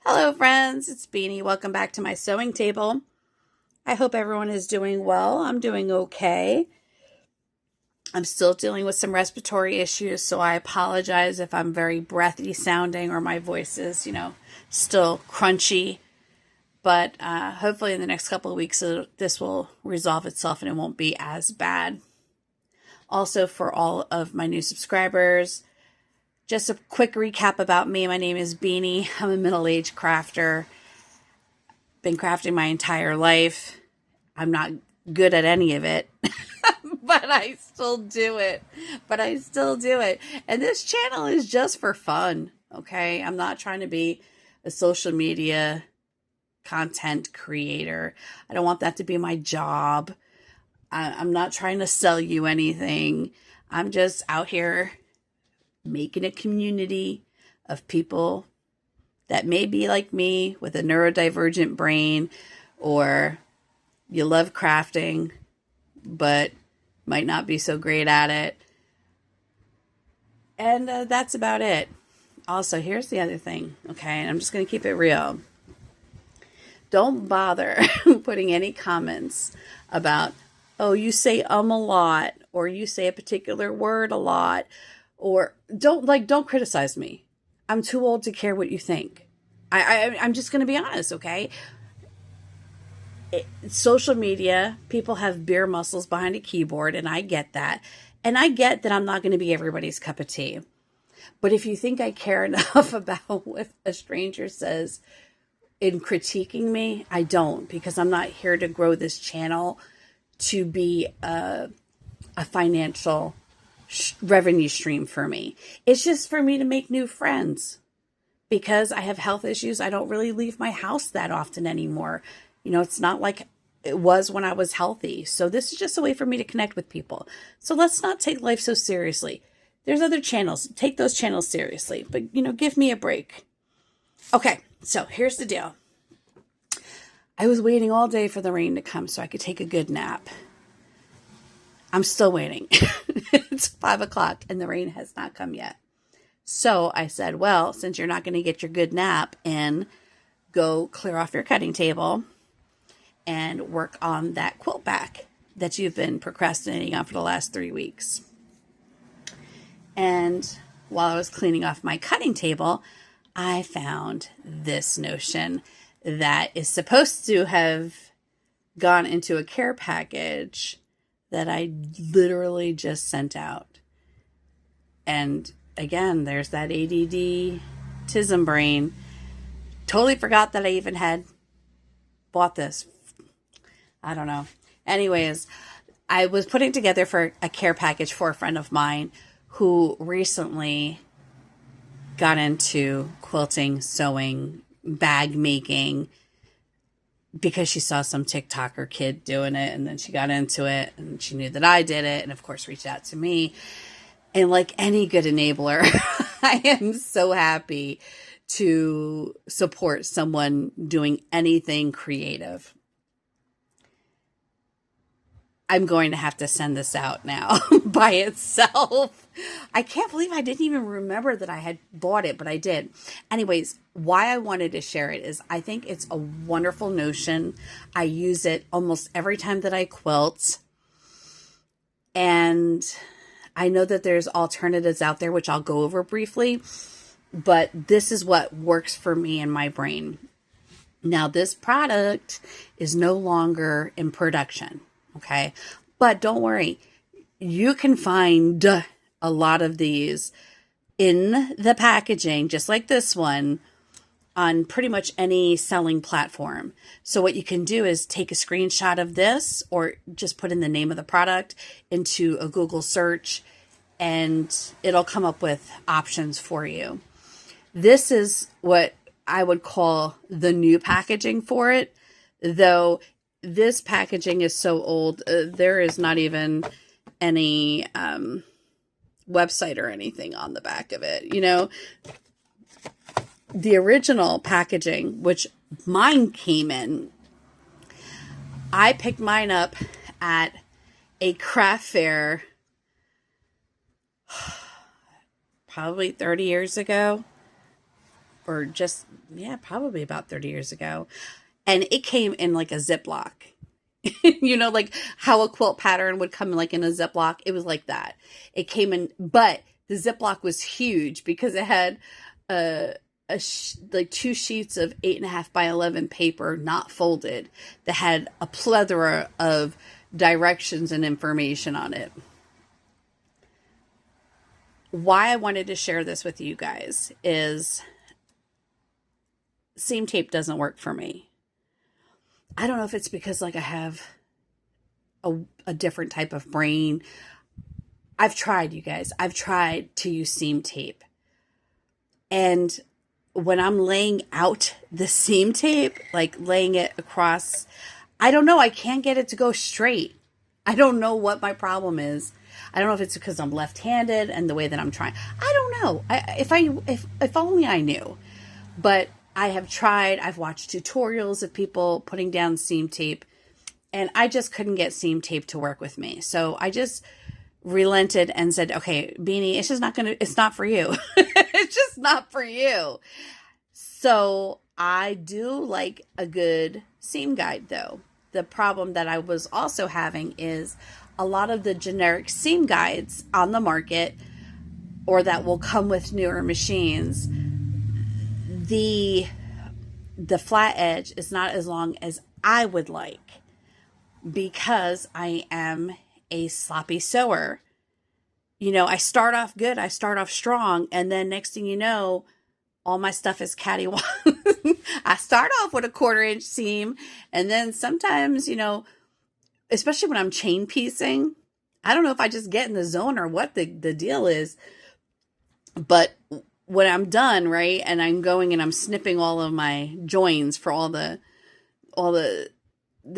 Hello friends, it's Beanie. Welcome back to my sewing table. I hope everyone is doing well. I'm doing okay. I'm still dealing with some respiratory issues, so I apologize if I'm very breathy sounding or my voice is, still crunchy. But hopefully in the next couple of weeks, this will resolve itself and it won't be as bad. Also, for all of my new subscribers, just a quick recap about me. My name is Beanie. I'm a middle-aged crafter. Been crafting my entire life. I'm not good at any of it, but I still do it. And this channel is just for fun, okay? I'm not trying to be a social media content creator. I don't want that to be my job. I'm not trying to sell you anything. I'm just out here making a community of people that may be like me with a neurodivergent brain, or you love crafting but might not be so great at it. And that's about it. Also, here's the other thing, okay? And I'm just going to keep it real. Don't bother putting any comments about, oh, you say a lot, or you say a particular word a lot, or don't criticize me. I'm too old to care what you think. I'm just going to be honest, okay? Social media, people have bare muscles behind a keyboard, and I get that. And I get that I'm not going to be everybody's cup of tea. But if you think I care enough about what a stranger says in critiquing me, I don't, because I'm not here to grow this channel to be a financial revenue stream for me. It's just for me to make new friends. Because I have health issues, I don't really leave my house that often anymore. It's not like it was when I was healthy. So this is just a way for me to connect with people. So let's not take life so seriously. There's other channels. Take those channels seriously. But, give me a break. Okay, so here's the deal. I was waiting all day for the rain to come so I could take a good nap. I'm still waiting. It's 5 o'clock and the rain has not come yet. So I said, well, since you're not going to get your good nap in, go clear off your cutting table and work on that quilt back that you've been procrastinating on for the last 3 weeks. And while I was cleaning off my cutting table, I found this notion that is supposed to have gone into a care package that I literally just sent out. And again, there's that ADD tism brain. Totally forgot that I even had bought this. I don't know. Anyways, I was putting together for a care package for a friend of mine who recently got into quilting, sewing, bag making, because she saw some TikToker kid doing it, and then she got into it, and she knew that I did it, and of course reached out to me. And like any good enabler, I am so happy to support someone doing anything creative. I'm going to have to send this out now by itself. I can't believe I didn't even remember that I had bought it, but I did. Anyways, why I wanted to share it is I think it's a wonderful notion. I use it almost every time that I quilt. And I know that there's alternatives out there, which I'll go over briefly, but this is what works for me in my brain. Now, this product is no longer in production, okay? But don't worry, you can find a lot of these in the packaging, just like this one, on pretty much any selling platform. So what you can do is take a screenshot of this, or just put in the name of the product into a Google search, and it'll come up with options for you. This is what I would call the new packaging for it, though this packaging is so old, there is not even any website or anything on the back of it. The original packaging, which mine came in, I picked mine up at a craft fair probably 30 years ago. or just, yeah, probably about 30 years ago. And it came in like a Ziploc. You know, like how a quilt pattern would come like in a Ziploc. It was like that. It came in, but the Ziploc was huge because it had like 2 sheets of 8.5 by 11 paper, not folded, that had a plethora of directions and information on it. Why I wanted to share this with you guys is seam tape doesn't work for me. I don't know if it's because like I have a different type of brain. I've tried, you guys. I've tried to use seam tape. And when I'm laying out the seam tape, like laying it across, I don't know. I can't get it to go straight. I don't know what my problem is. I don't know if it's because I'm left-handed and the way that I'm trying. I don't know. If only I knew. But I have tried. I've watched tutorials of people putting down seam tape, and I just couldn't get seam tape to work with me. So I just relented and said, okay, Beanie, it's not for you. It's just not for you. So I do like a good seam guide though. The problem that I was also having is a lot of the generic seam guides on the market, or that will come with newer machines, the flat edge is not as long as I would like, because I am a sloppy sewer. You know, I start off good, I start off strong, and then next thing you know, all my stuff is cattywampus. I start off with a 1/4 inch seam, and then sometimes, you know, especially when I'm chain piecing, I don't know if I just get in the zone or what the deal is, but when I'm done, right, and I'm going and I'm snipping all of my joins for all the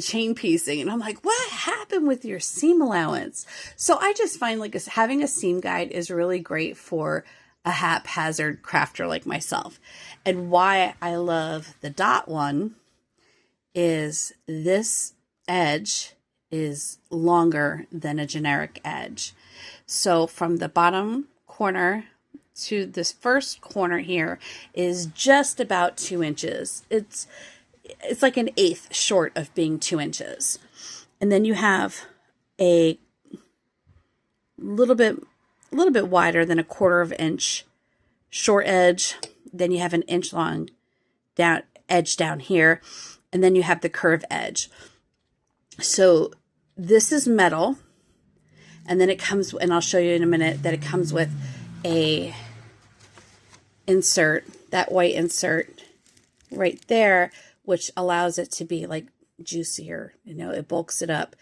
chain piecing, and I'm like, what happened with your seam allowance? So I just find like having a seam guide is really great for a haphazard crafter like myself. And why I love the dot one is this edge is longer than a generic edge. So from the bottom corner to this first corner here is just about 2 inches. It's like an eighth short of being 2 inches. And then you have a little bit wider than a 1/4 inch short edge. Then you have an inch long edge down here. And then you have the curved edge. So this is metal. And then it comes, and I'll show you in a minute, that it comes with a insert, that white insert right there, which allows it to be like juicier. You know, it bulks it up,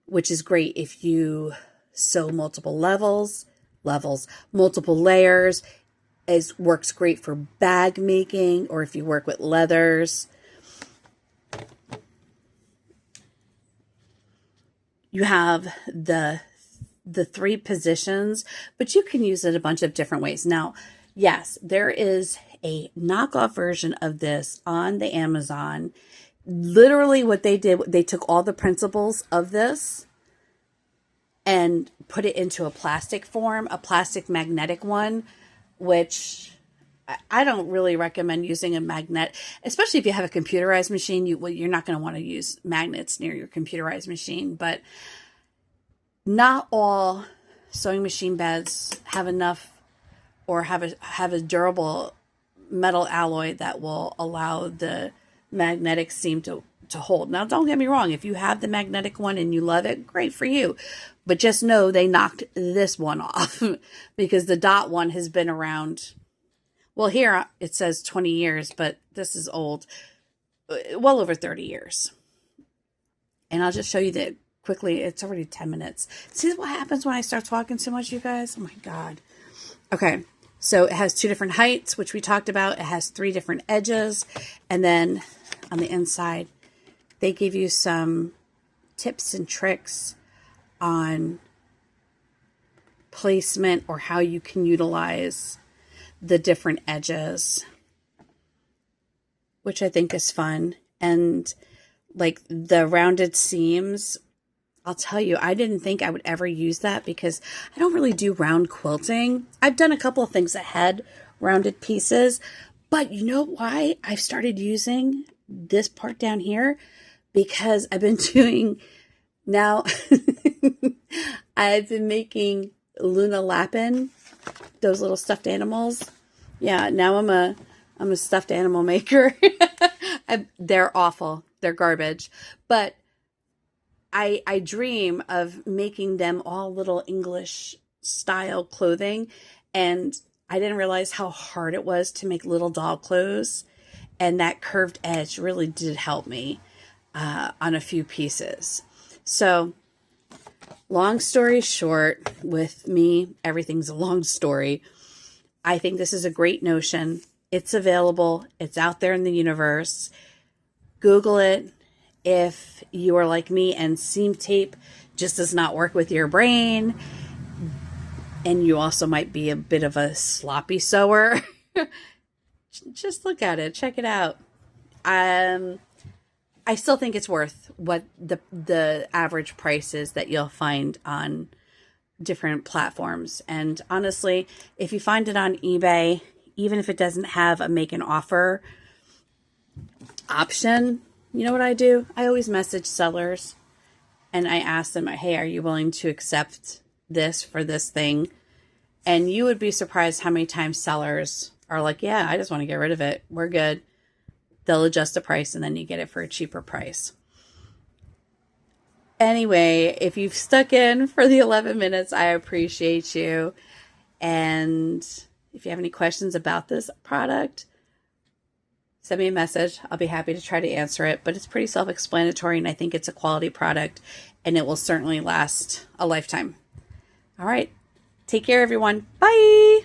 which is great if you sew multiple multiple layers. It works great for bag making, or if you work with leathers. You have the 3 positions, but you can use it a bunch of different ways. Now, yes, there is a knockoff version of this on the Amazon. Literally what they did, they took all the principles of this and put it into a plastic form, a plastic magnetic one, which I don't really recommend using a magnet, especially if you have a computerized machine. You're not going to want to use magnets near your computerized machine, but not all sewing machine beds have enough, or have a durable metal alloy that will allow the magnetic seam to hold. Now, don't get me wrong. If you have the magnetic one and you love it, great for you. But just know they knocked this one off because the dot one has been around. Well, here it says 20 years, but this is old. Well over 30 years. And I'll just show you that quickly. It's already 10 minutes. See what happens when I start talking so much, you guys? Oh my God. Okay. So it has 2 different heights, which we talked about. It has 3 different edges. And then on the inside, they give you some tips and tricks on placement, or how you can utilize the different edges, which I think is fun. And like the rounded seams, I'll tell you, I didn't think I would ever use that because I don't really do round quilting. I've done a couple of things that had rounded pieces, But you know why I've started using this part down here? Because I've been doing now, I've been making Luna Lapin, those little stuffed animals. Yeah, now I'm a stuffed animal maker. They're awful. They're garbage. But I dream of making them all little English style clothing. And I didn't realize how hard it was to make little doll clothes. And that curved edge really did help me on a few pieces. So long story short, with me, everything's a long story. I think this is a great notion. It's available. It's out there in the universe. Google it. If you are like me and seam tape just does not work with your brain, and you also might be a bit of a sloppy sewer, just look at it. Check it out. I still think it's worth what the average price is that you'll find on different platforms. And honestly, if you find it on eBay, even if it doesn't have a make an offer option, you know what I do? I always message sellers and I ask them, hey, are you willing to accept this for this thing? And you would be surprised how many times sellers are like, yeah, I just want to get rid of it. We're good. They'll adjust the price and then you get it for a cheaper price. Anyway, if you've stuck in for the 11 minutes, I appreciate you. And if you have any questions about this product, send me a message. I'll be happy to try to answer it. But it's pretty self-explanatory, and I think it's a quality product, and it will certainly last a lifetime. All right. Take care, everyone. Bye.